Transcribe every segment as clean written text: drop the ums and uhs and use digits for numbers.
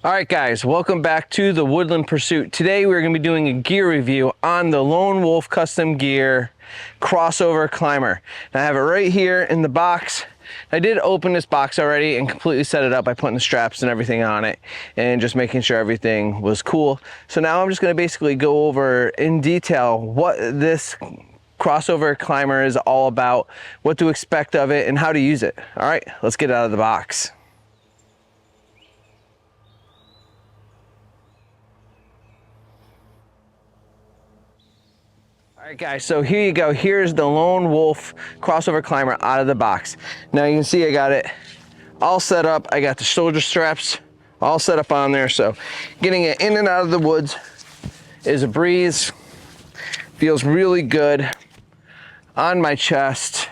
All right guys, welcome back to the Woodland Pursuit. Today we're going to be doing a gear review on the Lone Wolf Custom Gear Crossover Climber. Now I have it right here in the box. I did open this box already and completely set it up by putting the straps and everything on it and just making sure everything was cool. So now I'm just going to basically go over in detail what this crossover climber is all about, what to expect of it, and how to use it. All right, let's get it out of the box. All right guys, so here you go. Here's the Lone Wolf crossover climber out of the box. Now you can see I got it all set up. I got the shoulder straps all set up on there, so getting it in and out of the woods is a breeze. Feels really good on my chest,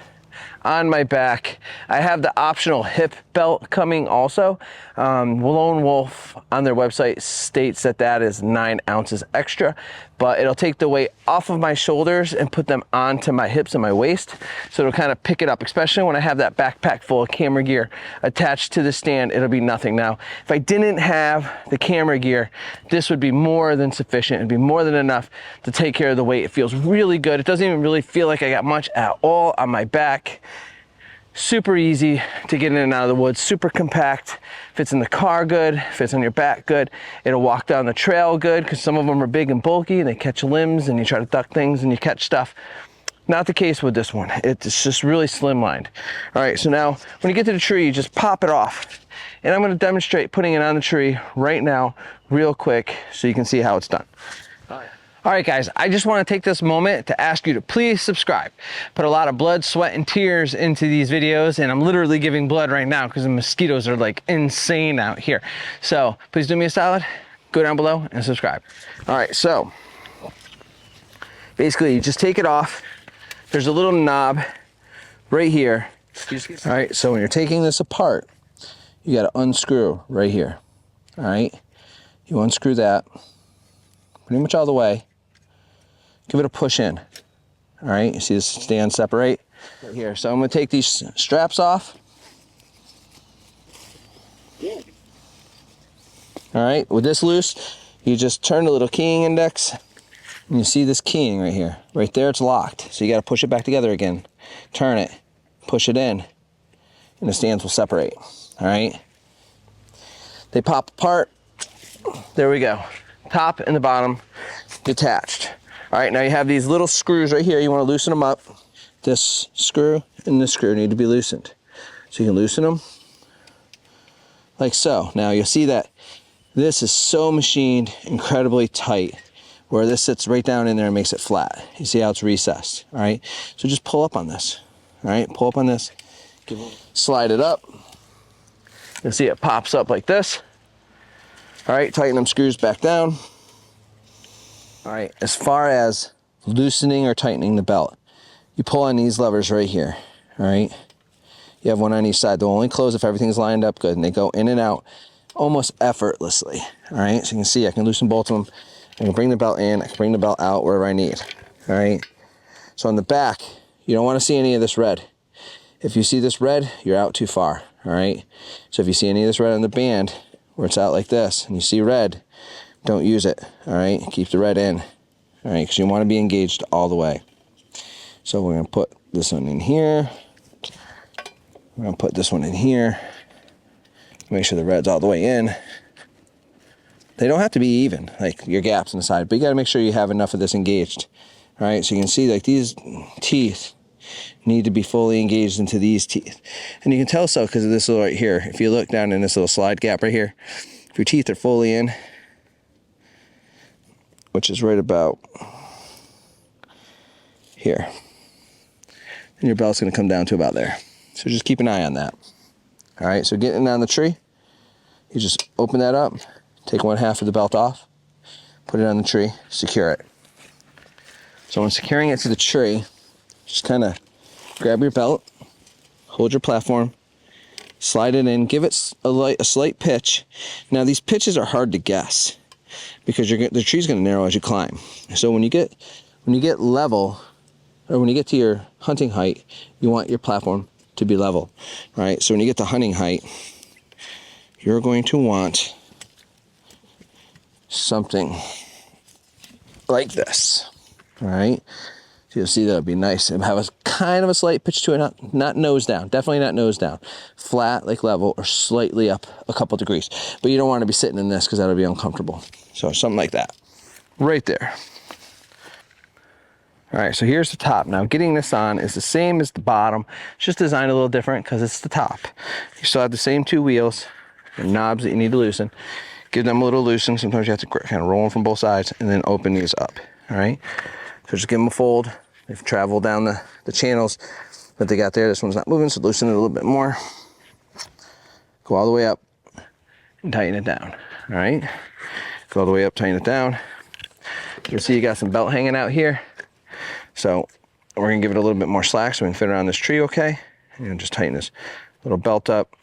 on my back. I have the optional hip belt coming also. Lone Wolf on their website states that that is 9 ounces extra, but it'll take the weight off of my shoulders and put them onto my hips and my waist. So it'll kind of pick it up, especially when I have that backpack full of camera gear attached to the stand, it'll be nothing. Now, if I didn't have the camera gear, this would be more than sufficient. It'd be more than enough to take care of the weight. It feels really good. It doesn't even really feel like I got much at all on my back. Super easy to get in and out of the woods, super compact, fits in the car good, fits on your back good. It'll walk down the trail good because some of them are big and bulky and they catch limbs and you try to duck things and you catch stuff. Not the case with this one. It's just really slimlined. All right, so now when you get to the tree, you just pop it off. And I'm going to demonstrate putting it on the tree right now real quick so you can see how it's done. All right guys, I just want to take this moment to ask you to please subscribe. Put a lot of blood, sweat, and tears into these videos, and I'm literally giving blood right now because the mosquitoes are like insane out here. So please do me a solid, go down below and subscribe. All right, so basically you just take it off. There's a little knob right here. All right, so when you're taking this apart, you got to unscrew right here. All right, you unscrew that pretty much all the way. Give it a push in. All right, you see this stand separate right here. So I'm going to take these straps off. All right, with this loose, you just turn the little keying index and you see this keying right here. Right there, it's locked. So you got to push it back together again. Turn it, push it in, and the stands will separate. All right, they pop apart. There we go. Top and the bottom detached. All right, now you have these little screws right here. You want to loosen them up. This screw and this screw need to be loosened. So you can loosen them like so. Now you'll see that this is so machined incredibly tight where this sits right down in there and makes it flat. You see how it's recessed, all right? So just pull up on this, all right? Pull up on this, slide it up. You'll see it pops up like this. All right, tighten them screws back down. All right, as far as loosening or tightening the belt, you pull on these levers right here, all right? You have one on each side. They'll only close if everything's lined up good, and they go in and out almost effortlessly, all right? So you can see I can loosen both of them. I can bring the belt in, I can bring the belt out wherever I need, all right? So on the back, you don't want to see any of this red. If you see this red, you're out too far, all right? So if you see any of this red on the band, where it's out like this, and you see red, don't use it, all right? Keep the red in, all right, because you want to be engaged all the way. So we're going to put this one in here. We're going to put this one in here. Make sure the red's all the way in. They don't have to be even, like your gaps on the side, but you got to make sure you have enough of this engaged, all right? So you can see like these teeth need to be fully engaged into these teeth. And you can tell so because of this little right here. If you look down in this little slide gap right here, if your teeth are fully in, which is right about here, then your belt's going to come down to about there. So just keep an eye on that. All right, so getting on the tree, you just open that up, take one half of the belt off, put it on the tree, secure it. So when securing it to the tree, just kind of grab your belt, hold your platform, slide it in, give it a slight pitch. Now these pitches are hard to guess because the tree's going to narrow as you climb. So when you get level, or when you get to your hunting height, you want your platform to be level, right? So when you get to hunting height, you're going to want something like this. All right. So you'll see that would be nice and have a kind of a slight pitch to it, not nose down, definitely not nose down, flat like level or slightly up a couple degrees. But you don't want to be sitting in this because that'll be uncomfortable. So something like that, right there. All right, so here's the top. Now getting this on is the same as the bottom, it's just designed a little different because it's the top. You still have the same two wheels and knobs that you need to loosen. Give them a little loosen. Sometimes you have to kind of roll them from both sides and then open these up, all right? So just give them a fold. They've traveled down the channels that they got there. This one's not moving, so loosen it a little bit more. Go all the way up and tighten it down, all right? Go all the way up, tighten it down. You'll see you got some belt hanging out here. So we're gonna give it a little bit more slack so we can fit around this tree okay. And just tighten this little belt up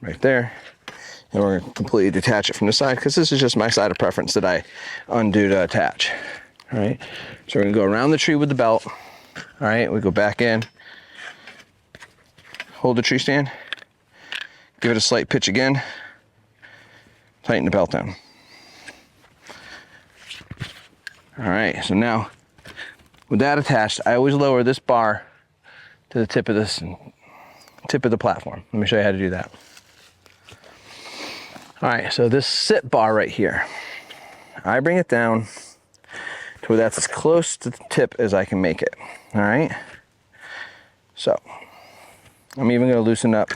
right there. And we're gonna completely detach it from the side because this is just my side of preference that I undo to attach. All right, so we're gonna go around the tree with the belt. All right, we go back in, hold the tree stand, give it a slight pitch again, tighten the belt down. All right, so now with that attached, I always lower this bar to the tip of the platform. Let me show you how to do that. All right, so this sit bar right here, I bring it down to where that's as close to the tip as I can make it, all right? So I'm even gonna loosen up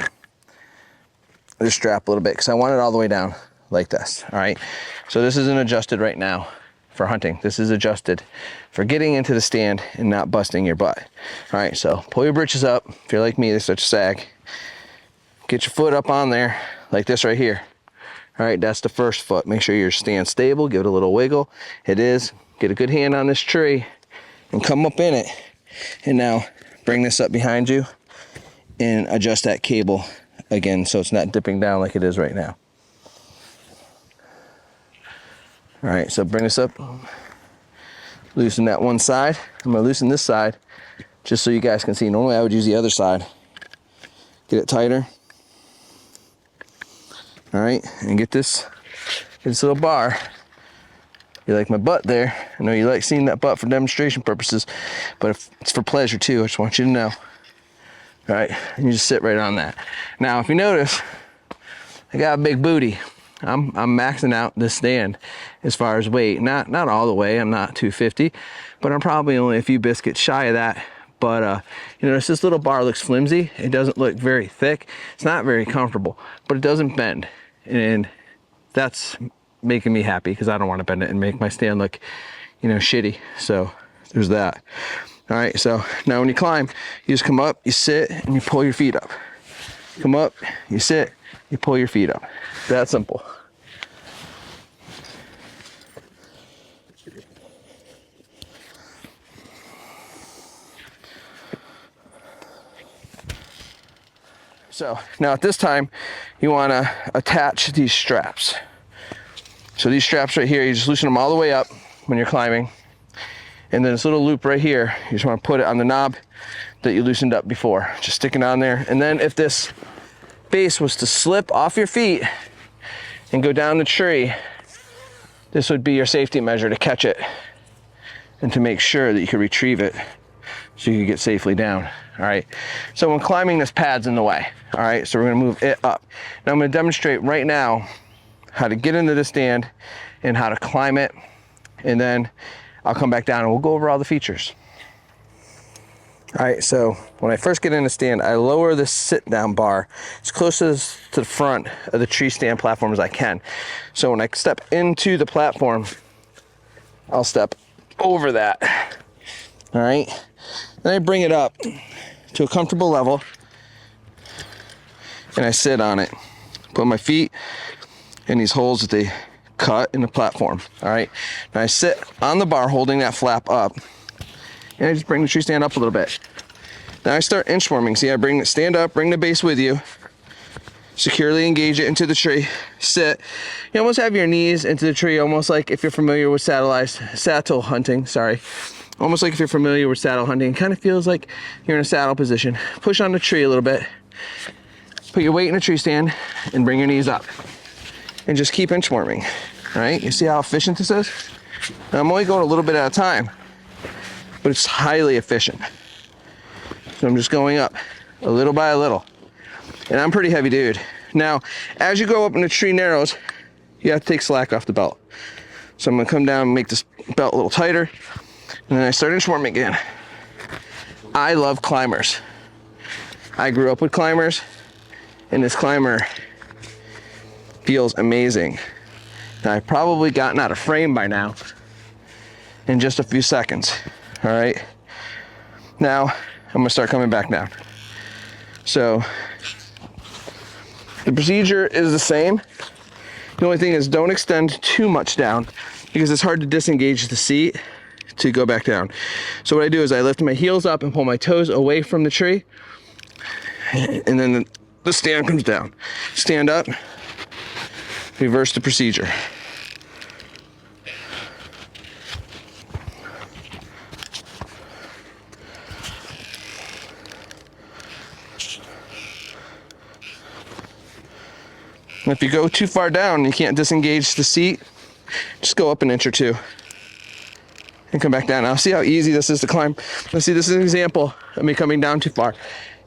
this strap a little bit because I want it all the way down like this, all right? So this isn't adjusted right now for hunting. This is adjusted for getting into the stand and not busting your butt. All right, so pull your britches up. If you're like me, they start to sag. Get your foot up on there like this right here. All right, that's the first foot. Make sure your stand's stable, give it a little wiggle. It is. Get a good hand on this tree and come up in it. And now bring this up behind you and adjust that cable again so it's not dipping down like it is right now. All right, so bring this up, loosen that one side. I'm gonna loosen this side just so you guys can see. Normally I would use the other side. Get it tighter. All right, and get this little bar. You like my butt there. I know you like seeing that butt for demonstration purposes, but if it's for pleasure too, I just want you to know. All right, and you just sit right on that. Now, if you notice, I got a big booty. I'm maxing out this stand as far as weight. Not all the way, I'm not 250, but I'm probably only a few biscuits shy of that. But you know, this little bar looks flimsy. It doesn't look very thick. It's not very comfortable, but it doesn't bend. And that's making me happy because I don't want to bend it and make my stand look, you know, shitty. So there's that. All right, so now when you climb, you just come up, you sit, and you pull your feet up. Come up, you sit, you pull your feet up. That simple. So now at this time, you want to attach these straps. So these straps right here, you just loosen them all the way up when you're climbing. And then this little loop right here, you just want to put it on the knob that you loosened up before. Just stick it on there. And then if this base was to slip off your feet and go down the tree, this would be your safety measure to catch it and to make sure that you can retrieve it so you can get safely down. All right, so when climbing, this pad's in the way. All right, so we're gonna move it up. Now I'm gonna demonstrate right now how to get into the stand and how to climb it, and then I'll come back down and we'll go over all the features. All right, so when I first get in the stand, I lower this sit down bar as close as to the front of the tree stand platform as I can. So when I step into the platform, I'll step over that. All right, then I bring it up to a comfortable level and I sit on it. Put my feet in these holes that they cut in the platform. All right, now I sit on the bar holding that flap up and I just bring the tree stand up a little bit. Now I start inchworming. See, I bring the stand up, bring the base with you, securely engage it into the tree, sit. You almost have your knees into the tree, almost like if you're familiar with saddle hunting, sorry. Almost like if you're familiar with saddle hunting, it kind of feels like you're in a saddle position. Push on the tree a little bit, put your weight in the tree stand and bring your knees up and just keep inchworming. All right, you see how efficient this is? Now, I'm only going a little bit at a time, but it's highly efficient. So I'm just going up a little by a little. And I'm pretty heavy dude. Now, as you go up and the tree narrows, you have to take slack off the belt. So I'm gonna come down and make this belt a little tighter. And then I start inchworming again. I love climbers. I grew up with climbers, and this climber feels amazing. Now, I've probably gotten out of frame by now in just a few seconds. All right. Now, I'm gonna start coming back down. So, the procedure is the same. The only thing is don't extend too much down because it's hard to disengage the seat to go back down. So what I do is I lift my heels up and pull my toes away from the tree, and then the stand comes down. Stand up, reverse the procedure. And if you go too far down and you can't disengage the seat, just go up an inch or two and come back down. Now see how easy this is to climb. Let's see, this is an example of me coming down too far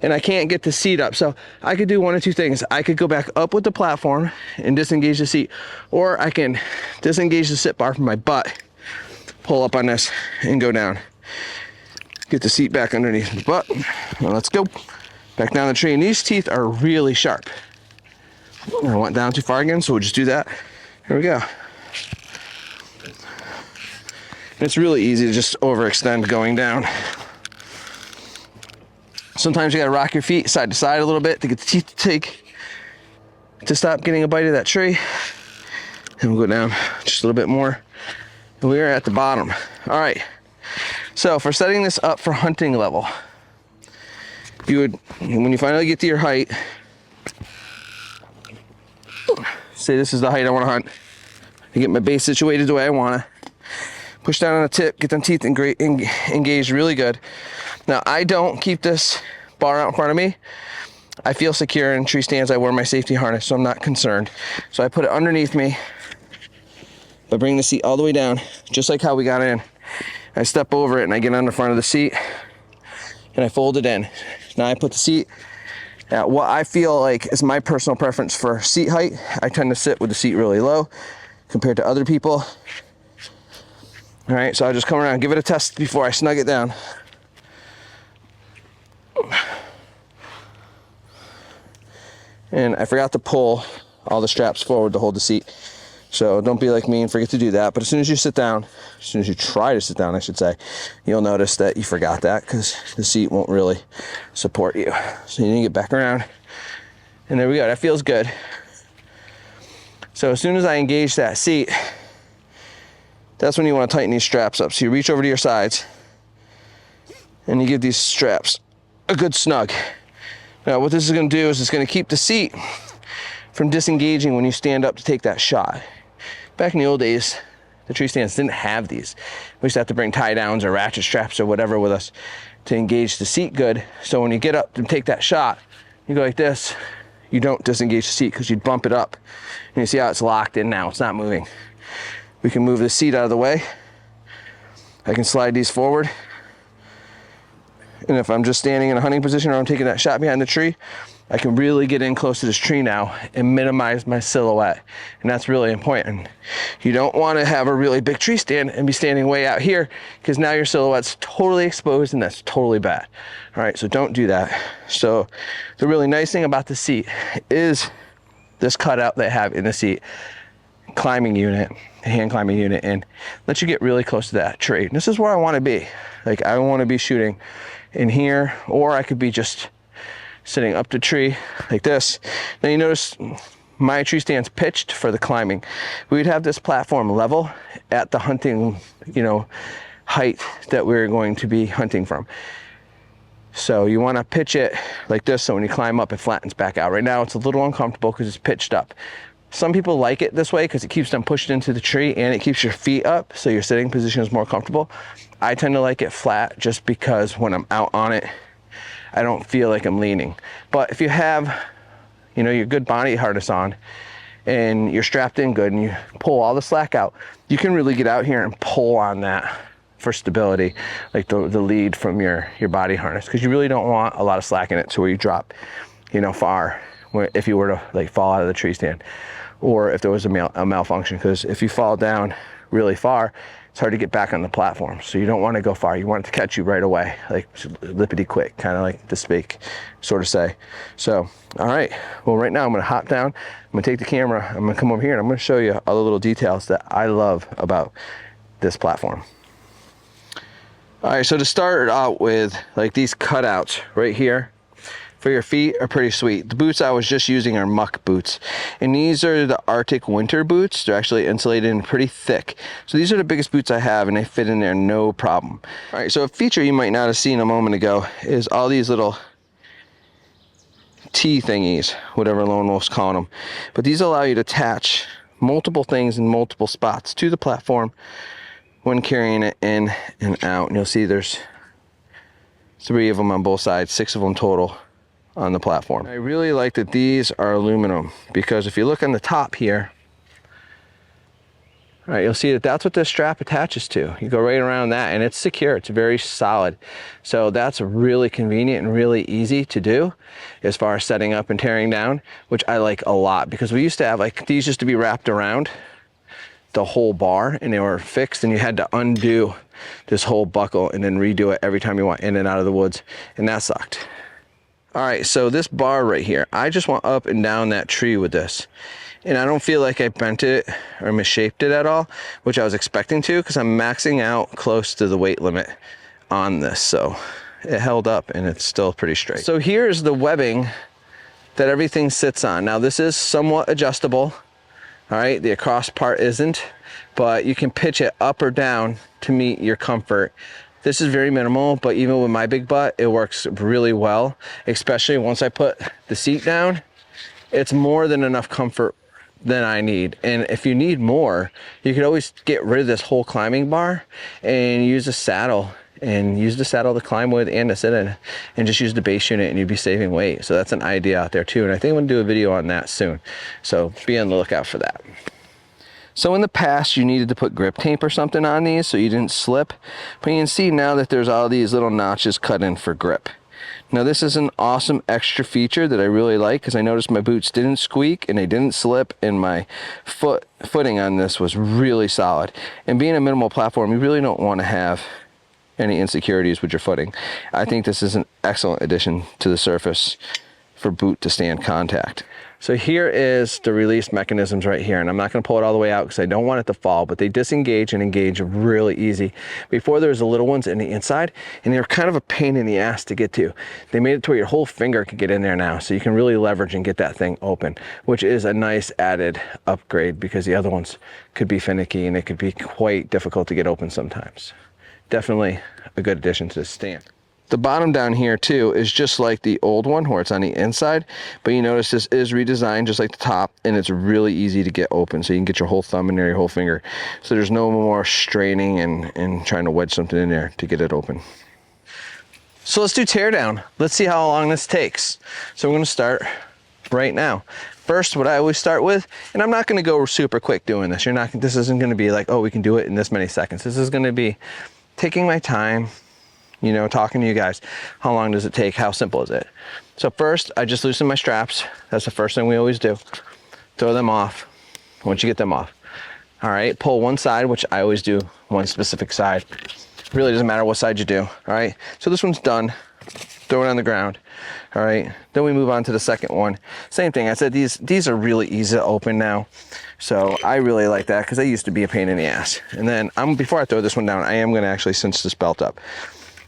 and I can't get the seat up. So I could do one of two things. I could go back up with the platform and disengage the seat, or I can disengage the sit bar from my butt, pull up on this and go down. Get the seat back underneath the butt. Now let's go back down the tree. And these teeth are really sharp. I went down too far again, so we'll just do that. Here we go. It's really easy to just overextend going down. Sometimes you gotta rock your feet side to side a little bit to get the teeth to stop getting a bite of that tree. And we'll go down just a little bit more. And we are at the bottom. All right, so for setting this up for hunting level, you would, when you finally get to your height, say this is the height I want to hunt. I get my base situated the way I want to. Push down on the tip, get them teeth engaged really good. Now, I don't keep this bar out in front of me. I feel secure in tree stands. I wear my safety harness, so I'm not concerned. So I put it underneath me. I bring the seat all the way down, just like how we got in. I step over it and I get on the front of the seat and I fold it in. Now I put the seat at what I feel like is my personal preference for seat height. I tend to sit with the seat really low compared to other people. All right, so I'll just come around, give it a test before I snug it down. And I forgot to pull all the straps forward to hold the seat. So don't be like me and forget to do that. But as soon as you sit down, as soon as you try to sit down, I should say, you'll notice that you forgot that because the seat won't really support you. So you need to get back around. And there we go, that feels good. So as soon as I engage that seat, that's when you want to tighten these straps up. So you reach over to your sides and you give these straps a good snug. Now what this is going to do is it's going to keep the seat from disengaging when you stand up to take that shot. Back in the old days, the tree stands didn't have these. We used to have to bring tie downs or ratchet straps or whatever with us to engage the seat good. So when you get up to take that shot, you go like this, you don't disengage the seat because you'd bump it up. And you see how it's locked in now, it's not moving. We can move the seat out of the way. I can slide these forward. And if I'm just standing in a hunting position or I'm taking that shot behind the tree, I can really get in close to this tree now and minimize my silhouette. And that's really important. You don't want to have a really big tree stand and be standing way out here because now your silhouette's totally exposed and that's totally bad. All right, so don't do that. So the really nice thing about the seat is this cutout they have in the seat. Climbing unit, hand climbing unit, and let you get really close to that tree. And this is where I want to be. Like I want to be shooting in here, or I could be just sitting up the tree like this. Now you notice my tree stand's pitched for the climbing. We would have this platform level at the hunting, height that we're going to be hunting from. So you want to pitch it like this so when you climb up it flattens back out. Right now it's a little uncomfortable because it's pitched up. Some people like it this way because it keeps them pushed into the tree and it keeps your feet up so your sitting position is more comfortable. I tend to like it flat just because when I'm out on it, I don't feel like I'm leaning. But if you have, your good body harness on and you're strapped in good and you pull all the slack out, you can really get out here and pull on that for stability, like the lead from your body harness, because you really don't want a lot of slack in it to where you drop, you know, far if you were to like fall out of the tree stand, or if there was a malfunction, because if you fall down really far, it's hard to get back on the platform. So you don't want to go far. You want it to catch you right away, like lippity quick, kind of like to speak, sort of say. So, all right, well, right now I'm going to hop down, I'm going to take the camera, I'm going to come over here and I'm going to show you all the little details that I love about this platform. All right, so to start out with, like these cutouts right here for your feet are pretty sweet. The boots I was just using are muck boots, and these are the Arctic winter boots. They're actually insulated and pretty thick. So these are the biggest boots I have, and they fit in there no problem. All right, so a feature you might not have seen a moment ago is all these little T thingies, whatever Lone Wolf's calling them. But these allow you to attach multiple things in multiple spots to the platform when carrying it in and out. And you'll see there's 3 of them on both sides, 6 of them total on the platform. I really like that these are aluminum, because if you look on the top here, all right, you'll see that that's what this strap attaches to. You go right around that and it's secure, it's very solid. So that's really convenient and really easy to do as far as setting up and tearing down, which I like a lot, because we used to have like these used to be wrapped around the whole bar and they were fixed, and you had to undo this whole buckle and then redo it every time you went in and out of the woods, and that sucked. All right, so this bar right here, I just went up and down that tree with this, and I don't feel like I bent it or misshaped it at all, which I was expecting to, because I'm maxing out close to the weight limit on this. So it held up and it's still pretty straight. So here's the webbing that everything sits on. Now this is somewhat adjustable. All right, the across part isn't, but you can pitch it up or down to meet your comfort. This is very minimal, but even with my big butt, it works really well, especially once I put the seat down. It's more than enough comfort than I need. And if you need more, you could always get rid of this whole climbing bar and use a saddle, and use the saddle to climb with and to sit in, and just use the base unit, and you'd be saving weight. So that's an idea out there too. And I think I'm gonna do a video on that soon. So be on the lookout for that. So in the past, you needed to put grip tape or something on these so you didn't slip, but you can see now that there's all these little notches cut in for grip. Now this is an awesome extra feature that I really like, because I noticed my boots didn't squeak and they didn't slip, and my footing on this was really solid. And being a minimal platform, you really don't want to have any insecurities with your footing. I think this is an excellent addition to the surface for boot to stand contact. So here is the release mechanisms right here, and I'm not going to pull it all the way out because I don't want it to fall, but they disengage and engage really easy. Before, there was the little ones in the inside, and they're kind of a pain in the ass to get to. They made it to where your whole finger could get in there now, so you can really leverage and get that thing open, which is a nice added upgrade, because the other ones could be finicky and it could be quite difficult to get open sometimes. Definitely a good addition to the stand. The bottom down here too is just like the old one where it's on the inside, but you notice this is redesigned just like the top, and it's really easy to get open, so you can get your whole thumb in there, your whole finger. So there's no more straining and trying to wedge something in there to get it open. So let's do teardown. Let's see how long this takes. So we're gonna start right now. First, what I always start with, and I'm not gonna go super quick doing this. This isn't gonna be like, oh, we can do it in this many seconds. This is gonna be taking my time, you know, talking to you guys. How long does it take? How simple is it? So first, I just loosen my straps. That's the first thing we always do. Throw them off once you get them off. All right, pull one side, which I always do one specific side. Really doesn't matter what side you do, all right? So this one's done. Throw it on the ground, all right? Then we move on to the second one. Same thing, I said these are really easy to open now. So I really like that, because they used to be a pain in the ass. And then before I throw this one down, I am gonna actually cinch this belt up.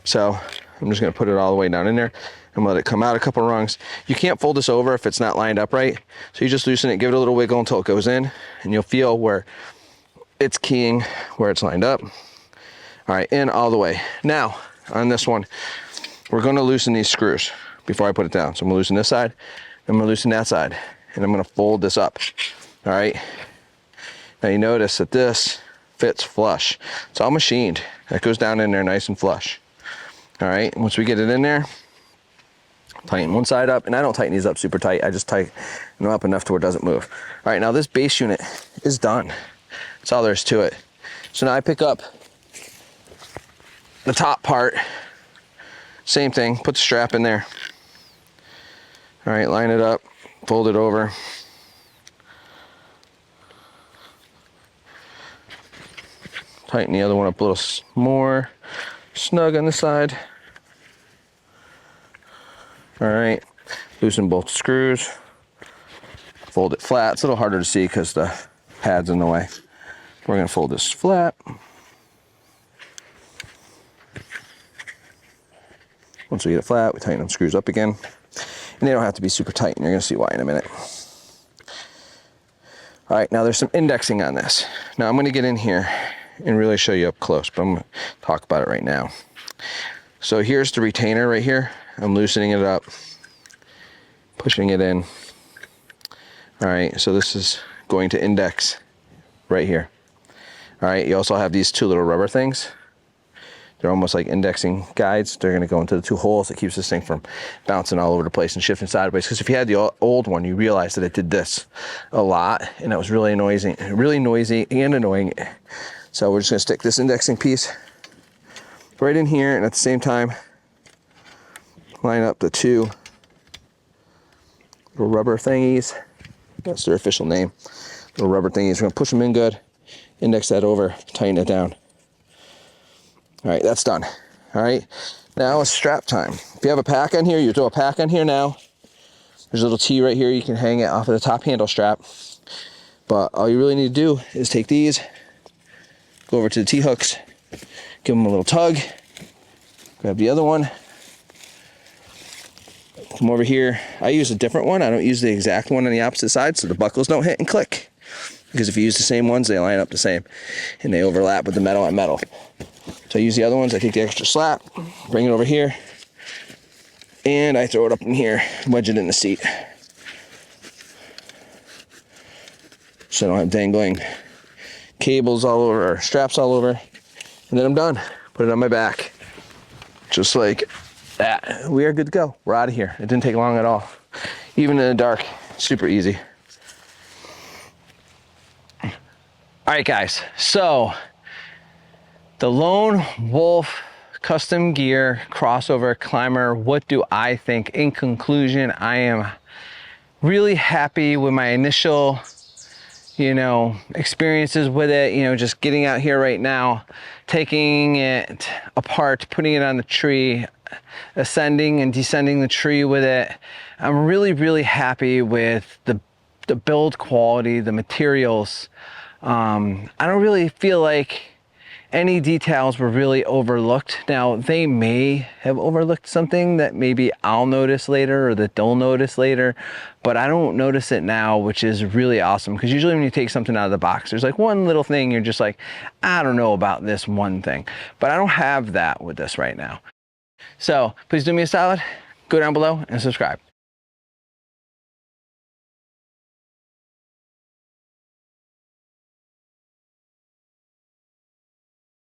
So I'm just gonna put it all the way down in there and let it come out a couple rungs. You can't fold this over if it's not lined up right. So you just loosen it, give it a little wiggle until it goes in, and you'll feel where it's keying, where it's lined up. All right, in all the way. Now, on this one, we're gonna loosen these screws before I put it down. So I'm gonna loosen this side, I'm gonna loosen that side, and I'm gonna fold this up, all right? Now you notice that this fits flush. It's all machined. That goes down in there nice and flush. All right, once we get it in there, Tighten one side up, and I don't tighten these up super tight. I just tighten them up enough to where it doesn't move. All right, now this base unit is done. That's all there is to it. So now I pick up the top part, same thing, put the strap in there. All right, line it up, fold it over. Tighten the other one up a little more snug on the side. All right, loosen both screws, fold it flat. It's a little harder to see because the pad's in the way. We're gonna fold this flat. Once we get it flat, we tighten them screws up again. And they don't have to be super tight, and you're gonna see why in a minute. All right, now there's some indexing on this. Now I'm gonna get in here and really show you up close, but I'm gonna talk about it right now. So here's the retainer right here. I'm loosening it up, pushing it in. All right, so this is going to index right here. All right, you also have these two little rubber things. They're almost like indexing guides. They're gonna go into the two holes. It keeps this thing from bouncing all over the place and shifting sideways. Because if you had the old one, you realize that it did this a lot, and that was really noisy and annoying. So we're just gonna stick this indexing piece right in here, and at the same time, line up the two little rubber thingies. That's their official name. Little rubber thingies. We're gonna push them in good, index that over, tighten it down. All right, that's done. All right, now it's strap time. If you have a pack on here, you throw a pack on here now. There's a little T right here. You can hang it off of the top handle strap. But all you really need to do is take these, go over to the T-hooks, give them a little tug, grab the other one, come over here. I use a different one. I don't use the exact one on the opposite side so the buckles don't hit and click. Because if you use the same ones, they line up the same and they overlap with the metal on metal. So I use the other ones. I take the extra slap, bring it over here, and I throw it up in here, wedge it in the seat. So I don't have dangling cables all over or straps all over. And then I'm done. Put it on my back. Just like that. We are good to go. We're out of here. It didn't take long at all. Even in the dark, super easy. All right, guys. So the Lone Wolf custom gear crossover climber, what do I think? In conclusion, I am really happy with my initial experiences with it. Just getting out here right now, taking it apart, putting it on the tree, ascending and descending the tree with it. I'm really, really happy with the build quality, the materials. I don't really feel like any details were really overlooked. Now, they may have overlooked something that maybe I'll notice later or that they'll notice later, but I don't notice it now, which is really awesome. Because usually when you take something out of the box, there's like one little thing you're just like, I don't know about this one thing. But I don't have that with this right now. So please do me a solid, go down below and subscribe.